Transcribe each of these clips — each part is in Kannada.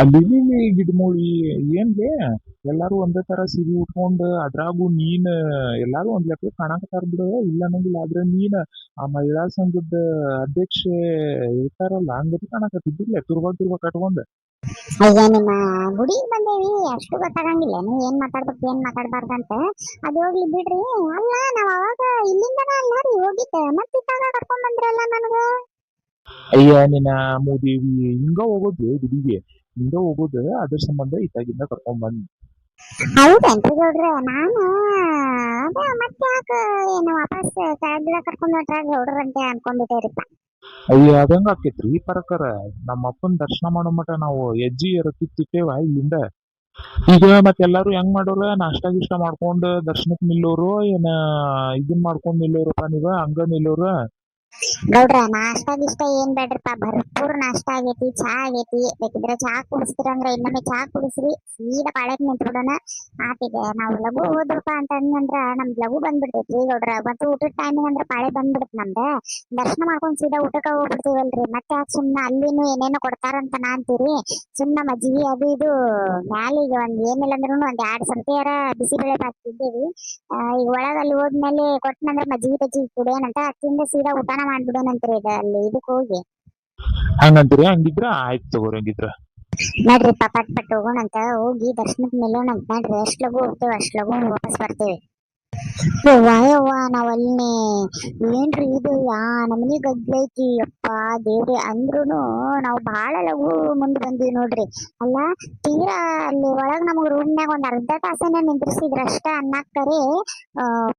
ಅಲ್ಲಿ ಗಿಡಮೂಳಿ ಏನ್ಲೇ ಎಲ್ಲಾರು ಒಂದೇ ತರ ಸೀರೆ ಉಟ್ಕೊಂಡು ಅದ್ರಾಗೂ ನೀನ್ ಎಲ್ಲಾರು ಒಂದ್ ಲೆಕ್ಕ ಕಾಣಕತ್ತಾರ ಬಿಡು ಇಲ್ಲ ಅನ್ನಂಗಿಲ್ಲ ಆದ್ರೆ ನೀನ್ ಆ ಮಹಿಳಾ ಸಂಘದ ಅಧ್ಯಕ್ಷೆ ಇರ್ತಾರಲ್ಲ ಹಂಗತಿ ಕಾಣಕತ್ತಿದ್ದಿಲ್ಲ ತುರ್ಬಾ ಕಟ್ಕೊಂಡ್. ಅಯ್ಯ ನಿಮ್ಮ ಗುಡಿಗೆ ಬಂದೇವಿ ಅಷ್ಟು ಗೊತ್ತಾಗಂಗಿಲ್ಲ ನೀವು ಏನ್ ಮಾತಾಡ್ಬೇಕು ಏನ್ ಮಾತಾಡ್ಬಾರ್ದಂತ. ಅದು ಹೋಗ್ಲಿ ಬಿಡ್ರಿ. ಅಲ್ಲ ನಾವ್ ಅವಾಗ ಇಲ್ಲಿಂದನ ಅಲ್ಲಾರಿ ಹೋಗಿದ್ದೆ ಮತ್ ಇತ್ತಾಗ ಕರ್ಕೊಂಡ್ ಬಂದ್ರಲ್ಲ ನನಗ. ಅಯ್ಯ ನಿನ್ನ ಮೂದೇವಿ ಹಿಂಗ ಹೋಗೋದು ಗುಡಿಗೆ ಹಿಂಗ ಹೋಗೋದು ಅದ್ರ ಸಂಬಂಧ ಇತ್ತಾಗಿಂದ ಕರ್ಕೊಂಡ್ ಬಂದ್. ಹೌದೇನ್ರಿ ಗೌಡ್ರ ನಾನು ಅದ ಮತ್ತೆ ಯಾಕ ಏನು ವಾಪಸ್ ಕೆಳಗಿಳ ಕರ್ಕೊಂಡ್ ಹೊಂಟ್ರಾಗ ಗೌಡ್ರಂತೆ ಅನ್ಕೊಂಡ್ಬಿಟ್ಟೇರಿಪ್ಪ. ಅಯ್ಯ ಅದಂಗ ಆಕೇತ್ರಿ ಪರಕರ ನಮ್ಮ ಅಪ್ಪನ ದರ್ಶನ ಮಾಡೋ ಮಟ ನಾವು ಹೆಜ್ಜಿ ಎರತ್ತಿತ್ತೇವ ಇಲ್ಲಿಂದ. ಈಗ ಮತ್ತೆಲ್ಲಾರು ಹೆಂಗ್ ಮಾಡೋರ ನಾಷ್ಟಾ ಗಿಷ್ಟ ಮಾಡ್ಕೊಂಡ್ ದರ್ಶನಕ್ ನಿಲ್ಲೋರು ಏನ ಇದನ್ ಮಾಡ್ಕೊಂಡ್ ನಿಲ್ಲೋರಪ್ಪ ನೀವ ಹಂಗ ನಿಲ್ಲೋರು. ಗೌಡ್ರ ನಾಷ್ಟಾ ಗಿಷ್ಟ ಏನ್ ಬೇಡ್ರಪ್ಪ ಭರ್ಪೂರ್ ನಾಷ್ಟಾ ಆಗೇತಿ ಚಾ ಆಗೇತಿ ಬೇಕಿದ್ರೆ ಚಾ ಕುಡಿಸ್ತೀರಂದ್ರ ಇನ್ನೊಮ್ಮೆ ಚಾ ಕುಡಿಸ್ರಿ ಸೀದಾ ಪಾಳ್ಯಕ್ ನಿಂತ್ ಬಿಡೋಣ. ಆತಿಗೆ ನಾವು ಲಘು ಹೋದ್ರಪ್ಪ ಅಂತ ಅಂದ್ರ ನಮ್ದ್ ಲಘು ಬಂದ್ಬಿಡ್ತೈತಿ ಗೌಡ್ರ. ಮತ್ತು ಊಟದ ಟೈಮಿಂಗ್ ಅಂದ್ರ ಪಾಳೆ ಬಂದ್ಬಿಡತ್ ನಮ್ದ. ದರ್ಶನ ಮಾಡ್ಕೊಂಡ್ ಸೀದಾ ಊಟಕ್ಕ ಹೋಗ್ಬಿಡ್ತೀವಲ್ರಿ ಮತ್ತೆ ಯಾಕೆ ಸುಮ್ನ ಅಲ್ಲಿನೂ ಏನೇನೋ ಕೊಡ್ತಾರಂತ ನಾ ಅಂತೀರಿ. ಸುಮ್ನ ಮಜ್ಜಿಗೆ ಅದು ಇದು ಮ್ಯಾಲಿಗೆ ಒಂದ್ ಏನಿಲ್ಲ ಅಂದ್ರೂ ಒಂದ್ 2 ಸರ್ತಿಯಾರ ಬಿಸಿಬೇಳೆ ಬಾತ್ ತಿಂದೇವಿ. ಈಗ ಒಳಗ ಅಲ್ಲಿ ಹೋದ್ಮೇಲೆ ಕೊಟ್ಟನಂದ್ರ ಮಜ್ಜಿಗೆ ಬಜ್ಜಿಗೆ ಕುಡಿಯೋಣಂತ ಅತ್ತಿಂದ ಸೀದಾ ಊಟನ ಮಾಡ್ಬಿಡೋಣಂತ್ರಿ ಈಗ ಅಲ್ಲಿ ಇದಕ್ ಹೋಗಿ. ಹಂಗಂತೀರಿ ಹಂಗಿದ್ರ ಆಯ್ತು ತಗೋರಿ ಹಂಗಿದ್ರ. ನಡ್ರಿಪ್ಪ ಪಟ್ ಪಟ್ ಹೋಗೋಣಂತ ಹೋಗಿ ದರ್ಶನಕ್ ನಿಲ್ಲೋಣಂತ ನಡ್ರಿ. ಎಷ್ಟ್ ಲಘು ಹೋಗ್ತೇವೆ ಅಷ್ಟ್ ಲಘು ವಾಪಸ್ ಬರ್ತೇವೆ. ಯವ್ವಾ ಯವ್ವಾ ನಾವಲ್ಲಿ ಏನ್ರಿ ಇದು ನಮನಿ ಗದ್ಲೈತಿ ಯಪ್ಪ ದೇವ್ರಿ ಅಂದ್ರುನು ನಾವು ಬಾಳ ಲಘು ಮುಂದ್ ಬಂದೀವಿ ನೋಡ್ರಿ. ಅಲ್ಲ ತೀರಾ ಅಲ್ಲಿ ಒಳಗ್ ನಮಗ್ ರೂಮ್ನಾಗ ಒಂದ್ ಅರ್ಧ ತಾಸನ ನಿಂದ್ರಿಸಿದ್ರಷ್ಟ ಅನ್ನಕ್ಕರೆ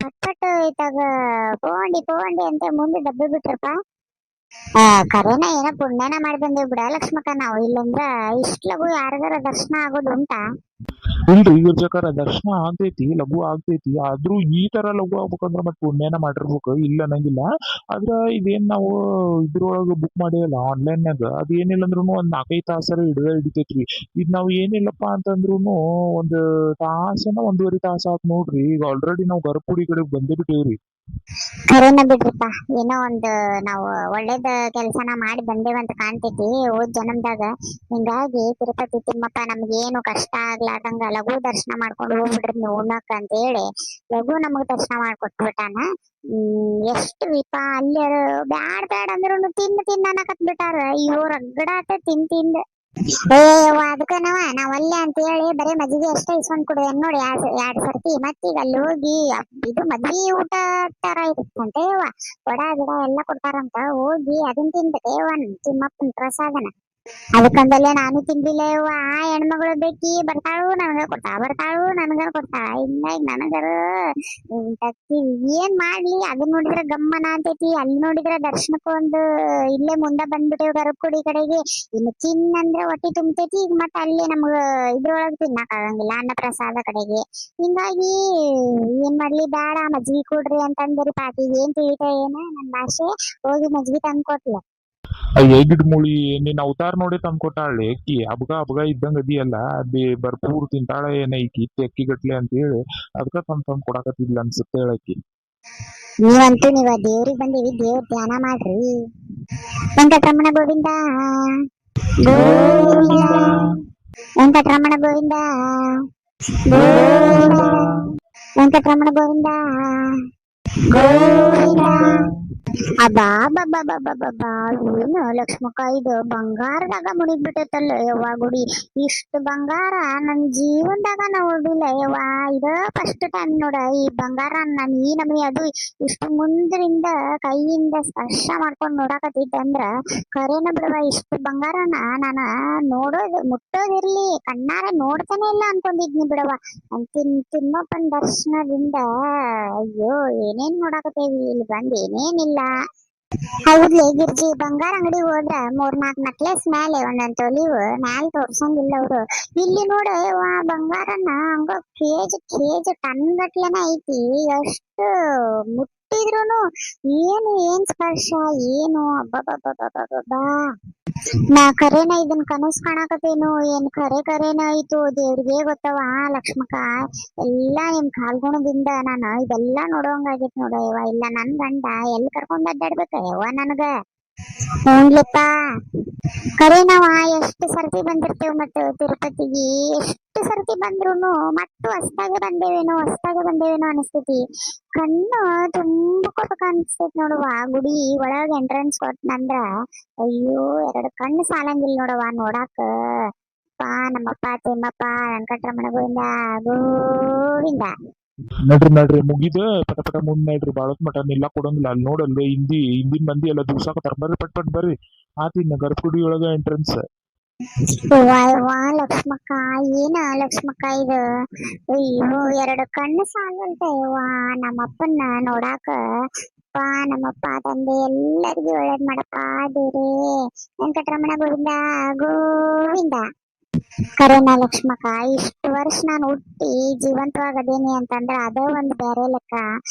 ಪಟ್ ಪಟ್ ಇತ್ತಾಗ ಪೋಂಡಿ ಅಂತ ಮುಂದೆ ಡಬ್ಬಿ ಬಿಟ್ರಪ್ಪ. ಕರೇನ ಏನೋ ಪುಣ್ಯನ ಮಾಡಿ ಬಂದೇವ್ ಬಿಡ ಲಕ್ಷ್ಮಕ್ಕ ನಾವು. ಇಲ್ಲಂದ್ರ ಇಷ್ಟ್ ಲಘು ಯಾರಿಗಾರ ದರ್ಶನ ಆಗೋದು ಉಂಟಾ? ಇಲ್ರಿ ಗಿರ್ಜಕರ ದರ್ಶನ ಆಗ್ತೈತಿ ಲಘು ಆಗ್ತೈತಿ ಆದ್ರೂ ಈ ತರ ಲಘು ಆಗ್ಬೇಕಂದ್ರ ಮತ್ ಪುಣ್ಯನ ಮಾಡಿರ್ಬೇಕು ಇಲ್ಲ ಅನ್ನಂಗಿಲ್ಲ. ಆದ್ರ ಇದೇನ್ ನಾವು ಇದ್ರೊಳಗ ಬುಕ್ ಮಾಡಿವಲ್ಲ ಆನ್ಲೈನ್ಯಾಗ ಅದ್ ಏನಿಲ್ಲ ಅಂದ್ರೂ ಒಂದ್ 4-5 ತಾಸರ ಹಿಡಿತೈತ್ರಿ. ಈಗ ನಾವ್ ಏನಿಲ್ಲಪ್ಪಾ ಅಂತಂದ್ರುನು ಒಂದ್ ತಾಸನ 1.5 ತಾಸ ಆತ್ ನೋಡ್ರಿ. ಈಗ ಆಲ್ರೆಡಿ ನಾವ್ ಗರ್ಭಗುಡಿ ಕಡೆ ಬಂದೇ ಬಿಟ್ಟೇವ್ರಿ. ಖರೇನ ಬಿಡ್ರಿಪ್ಪ. ಏನೋ ಒಂದ್ ನಾವು ಒಳ್ಳೇದ ಕೆಲ್ಸನ ಮಾಡಿ ಬಂದೇವಂತ ಕಾಣ್ತೈತಿ ಹೋದ್ ಜನ್ಮದಾಗ. ಹಿಂಗಾಗಿ ತಿರುಪತಿ ತಿಮ್ಮಪ್ಪ ನಮ್ಗೇನು ಕಷ್ಟ ಆಗ್ಲಾರ್ದಂಗ ಲಘು ದರ್ಶನ ಮಾಡ್ಕೊಂಡು ಹೋಗ್ಬಿಡ್ರಿ ನೀವು ಉಣ್ಣಾಕ ಅಂತ ಹೇಳಿ ಲಘು ನಮಗ್ ದರ್ಶನ ಮಾಡ್ಕೊಟ್ಬಿಟ್ಟಾನ. ಎಷ್ಟು ವಿಪ ಅಲ್ಲಿ ಬ್ಯಾಡ್ ಅಂದ್ರೂ ತಿನ್ನ ಅನ್ನಕತ್ ಬಿಟ್ಟಾರ. ಅಯ್ಯೋ ರಗಡ ಆತ ತಿಂದ. ಏಯವ್ವ ಅದಕ್ಕನವ ನಾವ್ ಅಲ್ಲೇ ಅಂತ ಹೇಳಿ ಬರೀ ಮಜ್ಜಿಗೆ ಅಷ್ಟೇ ಇಸ್ಕೊಂಡ್ ಕೊಡು ನೋಡಿ 2 ಸರ್ತಿ. ಮತ್ತೀಗ ಅಲ್ಲಿ ಹೋಗಿ ಇದು ಮದ್ವಿ ಊಟ ತರ ಇರುತ್ತಂತೆ ವಡ ಗಿಡ ಎಲ್ಲ ಕೊಡ್ತಾರಂತ ಹೋಗಿ ಅದನ್ನ ತಿಂದ್ಬಿಟ್ಟೆ ತಿಮ್ಮಪ್ಪನ ಪ್ರಸಾದನ. ಅದಕ್ಕಂದಲ್ಲೇ ನಾನು ತಿಂದಿಲ್ಲ ಆ ಹೆಣ್ಮಗಳು ಬೇಕಿ ಬರ್ತಾಳು ನನಗ ಕೊಡ್ತಾಳ ಹಿಂಗಾಗಿ ನನಗರ ಏನ್ ಮಾಡ್ಲಿ. ಅದನ್ನ ನೋಡಿದ್ರೆ ಗಮ್ಮನ ಅಂತೈತಿ ಅಲ್ಲಿ ನೋಡಿದ್ರೆ ದರ್ಶನಕ್ಕೆ ಒಂದು ಇಲ್ಲೇ ಮುಂದೆ ಬಂದ್ಬಿಟ್ಟೇವ್ ಗರ್ಭಗುಡಿ ಕಡೆಗೆ. ಇನ್ನು ತಿನ್ನಂದ್ರೆ ಹೊಟ್ಟಿ ತುಂಬತೈತಿ. ಈಗ ಮತ್ತೆ ಅಲ್ಲಿ ನಮ್ಗ ಇದ್ರೊಳಗೆ ತಿನ್ನಕ್ ಆಗಂಗಿಲ್ಲ ಅನ್ನ ಪ್ರಸಾದ ಕಡೆಗೆ. ಹಿಂಗಾಗಿ ಏನ್ ಮಾಡ್ಲಿ ಬೇಡ ಮಜ್ಜಿಗೆ ಕೊಡ್ರಿ ಅಂತಂದ್ರಿ ಪಾಟಿಗೆ ಏನ್ ತಿಳಿತ ಏನ ನನ್ ಭಾಷೆ ಹೋಗಿ ಮಜ್ಜಿಗೆ ತಂದ್ ಕೊಟ್ಲ. ಅಯ್ಯ ಗಿಡ್ಮುಳಿ ನಿನ್ನ ಅವತಾರ ನೋಡಿ ತಂದ್ಕೊಟ್ಟಾಳೆ ಅಕ್ಕಿ ಹಬ್ಗ ಇದ್ದಂಗ ಅದಿಯಲ್ಲ ಅದಿ ಭರ್ಪೂರ್ ತಿಂತಾಳೆ ಏನೈತಿ ಅಕ್ಕಿ ಗಟ್ಲೆ ಅಂತ ಹೇಳಿ ಅದಕ್ಕ ತಂದ್ ಕೊಡಾಕತ್ತಿದ್ಲ ಅನ್ಸುತ್ತೆ ಹೇಳಕ್ಕಿ. ನೀವ ದೇವ್ರಿಗೆ ಬಂದೀವಿ ದೇವ್ರ ಧ್ಯಾನ ಮಾಡ್ರಿ. ವೆಂಕಟರಮಣ ಗೋವಿಂದ ಗೋವಿಂದ ವೆಂಕಟರಮಣ ಗೋವಿಂದ ಗೋವಿಂದ ವೆಂಕಟರಮಣ ಗೋವಿಂದ ಗೋವಿಂದ. ಅಬ್ಬಾ ಏನು ಲಕ್ಷ್ಮಕ್ಕ ಇದು ಬಂಗಾರದಾಗ ಮುಡಿದ್ಬಿಟ್ಟೈತಲ್ಲ ಯವ್ವ ಗುಡಿ. ಇಷ್ಟು ಬಂಗಾರ ನನ್ ಜೀವನದಾಗ ನೋಡಿಲ್ಲ ಯವ್ವ. ಇದ ಫಸ್ಟ್ ಟೈಮ್ ನೋಡ ಈ ಬಂಗಾರ ನನ್ ಈ ನಮನಿ ಅದು ಇಷ್ಟು ಮುಂದ್ರಿಂದ ಕೈಯಿಂದ ಸ್ಪರ್ಶ ಮಾಡ್ಕೊಂಡ್ ನೋಡಾಕತ್ತಿದ್ದೆ ಅಂದ್ರ ಖರೇನ ಬಿಡವ ಇಷ್ಟು ಬಂಗಾರನ ನಾನ ನೋಡೋದು ಮುಟ್ಟೋದಿರ್ಲಿ ಕಣ್ಣಾರ ನೋಡ್ತಾನೆ ಇಲ್ಲ ಅನ್ಕೊಂಡಿದ್ನಿ ಬಿಡವ. ತಿಮ್ಮಪ್ಪನ ದರ್ಶನದಿಂದ ಅಯ್ಯೋ ಏನೇನ್ ನೋಡಾಕತ್ತೇವಿ ಇಲ್ಲಿ ಬಂದ್ ಏನೇನಿಲ್ಲ. ಹೌದ್ಲೇ ಗಿರ್ಜಿ ಬಂಗಾರ ಅಂಗಡಿ ಹೋದ್ರ 3-4 ನಕ್ಲೆಸ್ ಮೇಲೆ ಒಂದೊಂದ್ ತೊಲಿವು ಮ್ಯಾಲ ತೋರ್ಸಂಗಿಲ್ಲ ಅವ್ರು. ಇಲ್ಲಿ ನೋಡ ಬಂಗಾರನ ಹಂಗ ಕೇಜ್ ಟನ್ ಗಟ್ಲೆನ ಐತಿ. ಎಷ್ಟು ಮುಟ್ಟಿದ್ರುನು ಏನ್ ಸ್ಪರ್ಶ ಏನು ಅಬ್ಬಬ್ಬಬ್ಬಬ್ಬಬ್ಬಾ. ನಾ ಖರೇನ ಇದನ್ ಕನಸ್ ಕಾಣಕತ್ತೇನು ಏನ್ ಖರೇನ ಆಯ್ತು ದೇವ್ರಿಗೆ ಗೊತ್ತವ ಲಕ್ಷ್ಮಕ್ಕ. ಎಲ್ಲಾ ನಿಮ್ ಕಾಲ್ಗುಣದಿಂದ ನಾನು ಇದೆಲ್ಲಾ ನೋಡೋಂಗಾಗೈತ್ ನೋಡ ಯವ್ವ. ಇಲ್ಲ ನನ್ ಗಂಡ ಎಲ್ಲಿ ಕರ್ಕೊಂಡ್ ಅಡ್ಡಾಡ್ಬೇಕ ಯವ್ವ ನನಗ. ಹ್ಞೂನ್ಲೆಪ್ಪ. ಕರೆ ನಾವ ಎಷ್ಟು ಸರ್ತಿ ಬಂದಿರ್ತೇವ್ ಮತ್ತ ತಿರುಪತಿಗೆ, ಎಷ್ಟು ಸರ್ತಿ ಬಂದ್ರೂನು ಮತ್ತು ಹೊಸ್ದಾಗೆ ಬಂದೇವೇನೋ ಅನಿಸ್ತೈತಿ. ಕಣ್ಣು ತುಂಬ್ಕೋಬೇಕ ಅನಿಸ್ತೈತಿ ನೋಡುವ. ಗುಡಿ ಒಳಗ್ ಎಂಟ್ರೆನ್ಸ್ ಕೊಟ್ನಂದ್ರ ಅಯ್ಯೋ ಎರಡು ಕಣ್ಣು ಸಾಲಂಗಿಲ್ಲ ನೋಡವ ನೋಡಾಕ. ನಮ್ಮಪ್ಪ ತಿಮ್ಮಪ್ಪ ವೆಂಕಟರಮಣ ಗೋವಿಂದ ಗೋವಿಂದ. ನಡ್ರಿ ಮುಗಿದ ಪಟ ಪಟ ಮುಂದ್ ನಡ್ರಿ. ಬಾಳತ್ ಮಟ ನಿಲ್ಲಾ ಕೊಡಂಗಿಲ್ಲ. ಅಲ್ಲಿ ನೋಡಲ್ವೇ ಹಿಂದಿನ ಮಂದಿ ಎಲ್ಲ ದೂಸಾಕತ್ತಾರ. ಬರ್ರಿ ಪಟ್ ಬರ್ರಿ. ಆತಿನ ಗರ್ಭಗುಡಿ ಒಳಗ ಎಂಟ್ರೆನ್ಸ್. ಯವ್ವಾ ಲಕ್ಷ್ಮಕ್ಕ, ಏನ ಲಕ್ಷ್ಮಕ್ಕ ಇದು? ಅಯ್ಯೋ ಎರಡು ಕಣ್ಣು ಸಾಲಲ್ತ ಯವ್ವಾ ನಮ್ಮಪ್ಪನ್ನ ನೋಡಾಕ. ನಮ್ಮಪ್ಪ ತಂದೆ ಎಲ್ಲರಿಗೂ ಒಳ್ಳೇದ್ ಮಾಡಪ್ಪ ದೇವ್ರೇ. ವೆಂಕಟರಮಣ ಗೋವಿಂದ ಗೋವಿಂದ. ಕರೆನ ಲಕ್ಷ್ಮಕ್ಕ, ಇಷ್ಟು ವರ್ಷ ನಾನು ಹುಟ್ಟಿ ಜೀವಂತವಾಗದೇನಿ ಅಂತಂದ್ರ ಅದ ಒಂದು ಬೇರೆ ಲೆಕ್ಕ.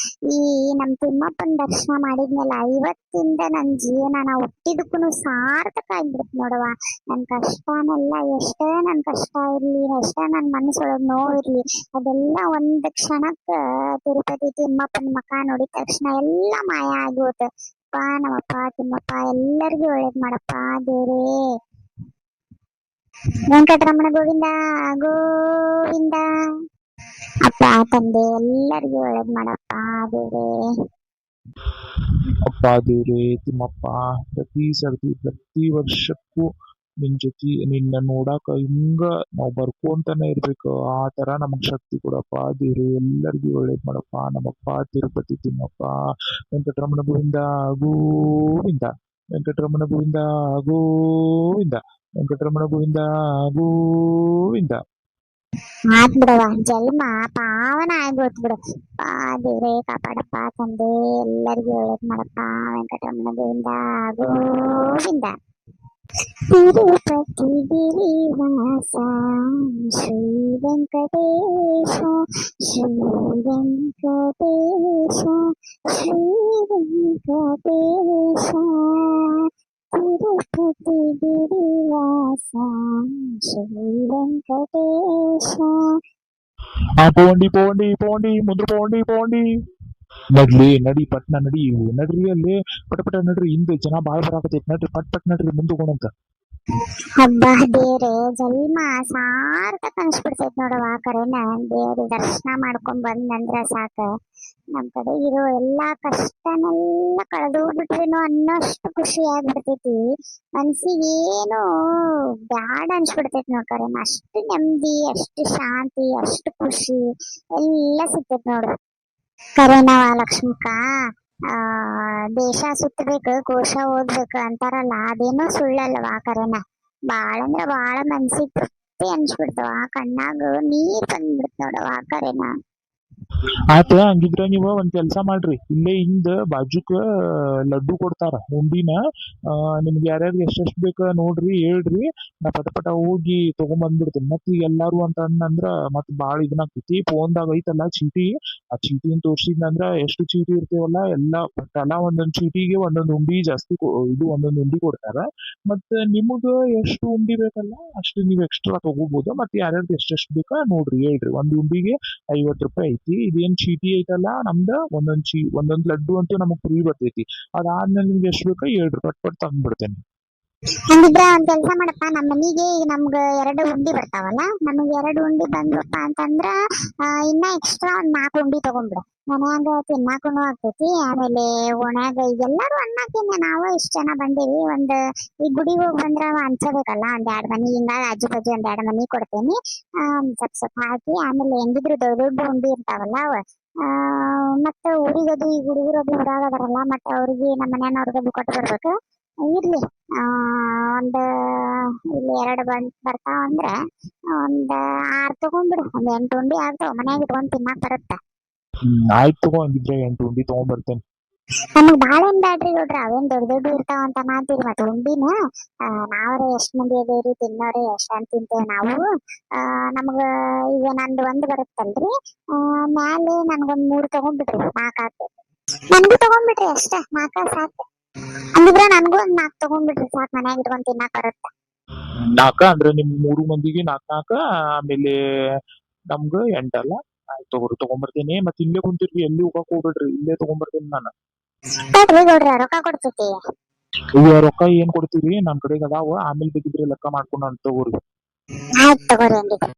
ಈ ನಮ್ ತಿಮ್ಮಪ್ಪನ ದರ್ಶನ ಮಾಡಿದ್ಮೇಲೆ ಇವತ್ತಿಂದ ನನ್ ಜೀವನ ನಾ ಹುಟ್ಟಿದಕ್ಕೂ ಸಾರ್ಥಕ ಆಗ್ಬಿಡ್ತು ನೋಡವ. ನನ್ ಕಷ್ಟನೆಲ್ಲ ಎಷ್ಟೇ ನನ್ ಕಷ್ಟ ಇರ್ಲಿ, ಎಷ್ಟೇ ನನ್ ಮನಸ್ಸೊಳಗ್ ನೋವಿರ್ಲಿ, ಅದೆಲ್ಲ ಒಂದ್ ಕ್ಷಣಕ್ಕ ತಿರುಪತಿ ತಿಮ್ಮಪ್ಪನ ಮಕ ನೋಡಿದ ತಕ್ಷಣ ಎಲ್ಲ ಮಾಯ ಆಗೋತ. ನಮ್ಮಪ್ಪ ತಿಮ್ಮಪ್ಪ ಎಲ್ಲರಿಗೂ ಒಳ್ಳೇದ್ ಮಾಡಪ್ಪ ದೇವ್ರೇ. ವೆಂಕಟರಮಣ ಗೋವಿಂದ ಗೋವಿಂದ. ಅಪ್ಪ ತಂದೆ ಎಲ್ಲರಿಗೂ ಒಳ್ಳೇದ್ ಮಾಡಪ್ಪ ದೇವ್ರೇ. ಅಪ್ಪ ದೇವ್ರೇ, ತಿಮ್ಮಪ್ಪ, ಪ್ರತಿ ವರ್ಷಕ್ಕೂ ನಿನ್ ಜೊತೆ ನಿನ್ನ ನೋಡಾಕ ಹಿಂಗ ನಾವ್ ಬರ್ಕೊಂತಾನೆ ಇರ್ಬೇಕು. ಆ ತರ ನಮಗ್ ಶಕ್ತಿ ಕೊಡಪ್ಪ ದೇವ್ರೇ. ಎಲ್ಲರಿಗೂ ಒಳ್ಳೇದ್ ಮಾಡಪ್ಪ. ನಮ್ಮಪ್ಪ ತಿರುಪತಿ ತಿಮ್ಮಪ್ಪ. ವೆಂಕಟರಮಣ ಗೋವಿಂದ ಗೋವಿಂದ. ವೆಂಕಟರಮಣ ಗೋವಿಂದ ಗೋವಿಂದ. ವೆಂಕಟರಮಣ ಗೋವಿಂದ ಗೋವಿಂದ. ಆತ್ ಬಿಡವ, ಜನ್ಮ ಪಾವನ ಆಗೋತ್ ಬಿಡು. ದೇವ್ರೇ ಕಾಪಾಡಪ್ಪ ತಂದೆ ಎಲ್ಲರಿಗೂ ಒಳ್ಳೇದ್ ಮಾಡಪ್ಪ. ವೆಂಕಟರಮಣ ಗೋವಿಂದ ಗೋವಿಂದ. ತಿರುಪತಿ ಗಿರಿವಾಸ ಶ್ರೀ ವೆಂಕಟೇಶ, ಶ್ರೀ ವೆಂಕಟೇಶ, ಶ್ರೀ ವೆಂಕಟೇಶ. ತಿರುಪತಿ ಗಿರಿವಾಸ ಶ್ರೀ ವೆಂಕಟೇಶ. ಪೋಂಡಿ ಮುಂದ್ರ ಪೋಂಡಿ. ನಡಿ ಪಟ್ನ ನಡಿ. ನಡ್ರಿ ಅಲ್ಲಿ ಪಟ ನಡ್ರಿ. ಹಿಂದೆ ಜನ ಬಾಳ ಬರಾಕತೈತಿ. ನಡ್ರಿ ಪಟ್ ನಡ್ರಿ ಮುಂದೆ ಹೋಗೋಣಂತ. ಹಬ್ಬ ದೇವ್ರೆ, ಜನ್ಮ ಸಾರ್ಥಕ ಅನ್ಸ್ಬಿಡ್ತೈತ್ ನೋಡವ. ಕರೆನ ದೇವ್ರ ದರ್ಶನ ಮಾಡ್ಕೊಂಡ್ ಬಂದಂದ್ರ ಸಾಕ, ನಮ್ ಕಡೆ ಇರೋ ಎಲ್ಲಾ ಕಷ್ಟನೆಲ್ಲ ಕಳೆದೋಗ್ಬಿಟ್ರೇನೋ ಅನ್ನೋಷ್ಟು ಖುಷಿ ಆಗ್ಬಿಡ್ತೈತಿ. ಮನ್ಸಿಗೆ ಏನು ಬ್ಯಾಡ ಅನ್ಸ್ಬಿಡ್ತೈತಿ ನೋಡ್ ಕರೆನ. ಅಷ್ಟು ನೆಮ್ಮದಿ, ಅಷ್ಟು ಶಾಂತಿ, ಅಷ್ಟು ಖುಷಿ ಎಲ್ಲ ಸಿಗ್ತೈತಿ ನೋಡ್ರಿ. ಕರೆನವ ಲಕ್ಷ್ಮಕ್ಕ. ದೇಶ ಸುತ್ತಬೇಕು, ಕೋಶ ಓದ್ಬೇಕು ಅಂತಾರಲ್ಲ, ಅದೇನೋ ಸುಳ್ಳಲ್ವಾ ಕರೆನ. ಬಾಳ ಅಂದ್ರ ಬಾಳ ಮನ್ಸಿಗೆ ತೃಪ್ತಿ ಅನ್ಸ್ಬಿಡ್ತವ. ಕಣ್ಣಾಗ ನೀರ್ ಬಂದ್ಬಿಡ್ತ ನೋಡವ ಕರೆನ. ಆತ ಹಂಗಿದ್ರ ನೀವ ಒಂದ್ ಕೆಲ್ಸ ಮಾಡ್ರಿ. ಇಲ್ಲೇ ಹಿಂದ ಬಾಜುಕ ಲಡ್ಡು ಕೊಡ್ತಾರ ಉಂಡಿನ. ನಿಮ್ಗೆ ಯಾರ್ಯಾರು ಎಷ್ಟೆಷ್ಟು ಬೇಕ ನೋಡ್ರಿ ಹೇಳ್ರಿ. ನಾ ಪಟ ಹೋಗಿ ತಗೊಂಬಂದ್ಬಿಡ್ತೇನೆ. ಮತ್ ಈಗ ಎಲ್ಲಾರು ಅಂತ ಅಂದ್ರ ಮತ್ ಬಾಳ ಇದನ್ನಾಗ್ತೈತಿ. ಫೋನ್ದಾಗ ಐತಲ್ಲ ಚೀಟಿ, ಆ ಚೀಟಿನ ತೋರ್ಸಿದ್ನಂದ್ರ ಎಷ್ಟು ಚೀಟಿ ಇರ್ತೇವಲ್ಲ ಎಲ್ಲ ತಲಾ ಒಂದೊಂದ್ ಚೀಟಿಗೆ ಒಂದೊಂದ್ ಉಂಡಿ ಜಾಸ್ತಿ ಇದು ಒಂದೊಂದ್ ಉಂಡಿ ಕೊಡ್ತಾರ. ಮತ್ ನಿಮಗ ಎಷ್ಟು ಉಂಡಿ ಬೇಕಲ್ಲ ಅಷ್ಟು ನೀವ್ ಎಕ್ಸ್ಟ್ರಾ ತಗೋಬಹುದು. ಮತ್ ಯಾರ್ಯಾರ್ದು ಎಷ್ಟೆಷ್ಟು ಬೇಕಾ ನೋಡ್ರಿ ಹೇಳ್ರಿ. ಒಂದ್ ಉಂಡಿಗೆ 50 ರೂಪಾಯಿ ಐತಿ. ಇದೇನ್ ಚೀಟಿ ಐತಲ್ಲ ನಮ್ದ, ಒಂದೊಂದ್ ಲಡ್ಡು ಅಂತೂ ನಮಗ್ ಫ್ರೀ ಬರ್ತೈತಿ. ಅದಾದ್ಮೇಲೆ ನಿಮ್ಗೆ ಎಷ್ಟು ಬೇಕಾ ಹೇಳ್ರಿ, ಪಟ್ ತಗೊಂಡ್ಬಿಡ್ತೇನೆ. ಹಂಗಿದ್ರ ಒಂದ್ ಕೆಲ್ಸ ಮಾಡಪ್ಪ, ನಮ್ಮ ಮನಿಗೆ ನಮ್ಗ 2 ಉಂಡಿ ಬರ್ತಾವಲ್ಲ, ನಮಗ್ 2 ಉಂಡಿ ಬಂದ್ರಪ್ಪ ಅಂತಂದ್ರ ಇನ್ನ ಎಕ್ಸ್ಟ್ರಾ ಒಂದ್ 4 ಉಂಡಿ ತಗೊಂಡ್ಬಿಡ. ಮನ್ಯಾಗ ತಿನ್ನಾಕನು ಆಗ್ತೈತಿ. ಆಮೇಲೆ ಓಣ್ಯಾಗ ಈಗೆಲ್ಲಾರು ಅಣ್ಣಾಕಿನ್ನ ನಾವು ಇಷ್ಟ ಜನ ಬಂದೇವಿ. ಈ ಗುಡಿಗೆ ಹೋಗಿ ಬಂದ್ರ ಹಂಚಬೇಕಲ್ಲ, ಒಂದ್ 2 ಮನಿ ಹಿಂಗ ಆಜು ಬಾಜು ಒಂದ್ 2 ಮನಿ ಕೊಡ್ತೇನಿ. ಸ್ವಲ್ಪ ಹಾಕಿ, ಆಮೇಲೆ ಹೆಂಗಿದ್ರು ದೊಡ್ಡ ಉಂಡಿ ಇರ್ತಾವಲ್ಲ ಅವ. ಮತ್ತ ಊರಿಗದು ಈಗ ಹುಡುಗರದು ಊರಾಗ ಅದಾರಲ್ಲ, ಮತ್ತ ಅವ್ರಿಗೆ ನಮ್ಮ ಮನ್ಯಾನವ್ರಿಗದು ಕೊಟ್ಟು ಬರ್ಬೇಕು. ಇರ್ಲಿ, ಒಂದ್ ಇಲ್ಲಿ 2 ಬರ್ತಾವ ಅಂದ್ರ ಒಂದ್ 6 ತಗೊಂಡ್ಬಿಡು. ಒಂದ್ 8 ಉಂಡಿ ಆಗ್ತಾವ. ಮನ್ಯಾಗ ಇಟ್ಕೊಂಡ್ ತಿನ್ನಾಕ್ ಬರುತ್ತ. ಆಯ್ತು ತಗೋ, ಹಂಗಿದ್ರೆ 8 ಉಂಡಿ ತಗೊಂಡ್ಬರ್ತೇನೆ. ನಮಗ್ ಬಾಳ ಏನ್ ಬ್ಯಾಡ್ರಿ ನೋಡ್ರಿ, ಅವೇನ್ ದೊಡ್ಡ ಇರ್ತಾವ ಅಂತ ಅಂತೀರಿ. ಮತ್ತ ಉಂಡಿನ ನಾವ್ರ ಎಷ್ಟ್ ಮಂದಿ ಅದೇವ್ರಿ, ತಿನ್ನೋರಿ ಎಷ್ಟ್ ಅಂತ ತಿಂತೇವ್ ನಾವು. ನಮಗ ಈಗ ನಂದು 1 ಬರುತ್ತಲ್ರಿ, ಮ್ಯಾಲೆ ನನ್ಗೊಂದ್ 3 ತಗೊಂಡ್ಬಿಡ್ರಿ, 4 ಆಗ್ತೈತಿ. ನನ್ಗೂ ತಗೊಂಡ್ಬಿಡ್ರಿ, ಅಷ್ಟ 4 ಸಾಕು. ಅಂದಿದ್ರ ನನ್ಗೂ ಒಂದ್ 4 ತಗೊಂಡ್ಬಿಡ್ರಿ ಸಾಕ್, ಮನ್ಯಾಗ ಇಟ್ಕೊಂಡ್ ತಿನ್ನಾಕ್ ಬರುತ್ತ. 4 ಅಂದ್ರೆ ನಿಮ್ 3 ಮಂದಿಗೆ 4 ಆಮೇಲೆ ನಮ್ಗ 8 ಅಲ್ಲ. ಆಯ್ತು ತಗೋರಿ, ತಗೊಂಡ್ಬರ್ತೇನೆ. ಮತ್ತೆ ಇಲ್ಲೇ ಕುಂತಿರ್ರಿ, ಎಲ್ಲಿ ಹೋಗಕ್ ಹೋಗ್ಬೇಡ್ರಿ, ಇಲ್ಲೇ ತಗೊಂಡ್ಬರ್ತೇನೆ ನಾನು. ನೋಡ್ರಿ ಗೌಡ್ರ, ರೊಕ್ಕ ಕೊಡ್ತೈತಿ. ಈಗ ರೊಕ್ಕ ಏನ್ ಕೊಡ್ತೀರಿ ನನ್ ಕಡೆಗೆ ಅದಾವ ಆಮೇಲೆ ಬೇಕಿದ್ರೆ ಲೆಕ್ಕ ಮಾಡ್ಕೊಂಡು ಅಂತ ತಗೋರಿ. ಆಯ್ತು ತಗೋರಿ ಹಂಗಿದ್ರೆ.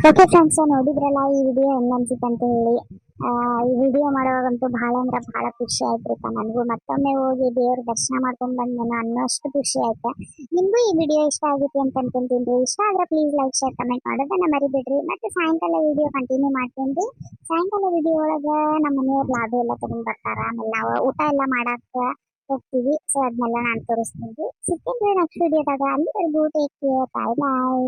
ಓಕೆ ಫ್ರೆಂಡ್ಸ್, ನೋಡಿದ್ರಲ್ಲ ಈ ವಿಡಿಯೋ ಹೆಂಗ್ ಅನ್ಸಿತ್ತು ಅಂತ ಹೇಳಿ. ಈ ವಿಡಿಯೋ ಮಾಡೋವಾಗಂತೂ ಬಹಳ ಅಂದ್ರೆ ಬಹಳ ಖುಷಿ ಆಯ್ತು ನನಗೂ. ಮತ್ತೊಮ್ಮೆ ಹೋಗಿ ದೇವ್ರ ದರ್ಶನ ಮಾಡ್ಕೊಂಡ್ ಬಂದೇನೋ ಅನ್ನೋಷ್ಟು ಖುಷಿ ಆಯ್ತು. ನಿಮ್ಗೂ ಈ ವಿಡಿಯೋ ಇಷ್ಟ ಆಗಿತ್ತು ಅಂತ ಅನ್ಕೊಂತೀನಿ. ಇಷ್ಟ ಆದ್ರೆ ಪ್ಲೀಸ್ ಲೈಕ್ ಶೇರ್ ಕಮೆಂಟ್ ಮಾಡೋದನ್ನ ಮರಿಬೇಡ್ರಿ. ಮತ್ತೆ ಸಾಯಂಕಾಲ ವಿಡಿಯೋ ಕಂಟಿನ್ಯೂ ಮಾಡ್ತೀನಿ. ಸಾಯಂಕಾಲ ವಿಡಿಯೋ ಒಳಗ ನಮ್ಮ ಮನೆಯವ್ರ ಲಾಡು ಎಲ್ಲ ತಗೊಂಡ್ ಬರ್ತಾರ. ಆಮೇಲೆ ನಾವು ಊಟ ಎಲ್ಲ ಮಾಡಾಕ ಹೋಗ್ತೀವಿ. ಸೊ ಅದನ್ನೆಲ್ಲ ನಾನು ತೋರಿಸ್ತೀನಿ. ಸಿಗ್ತೀನಿ ನೆಕ್ಸ್ಟ್ ವಿಡಿಯೋದಾಗ. ಅಲ್ಲಿವರೆಗೂ ಟೇಕ್ ಕೇರ್, ಬಾಯ್ ಬಾಯ್.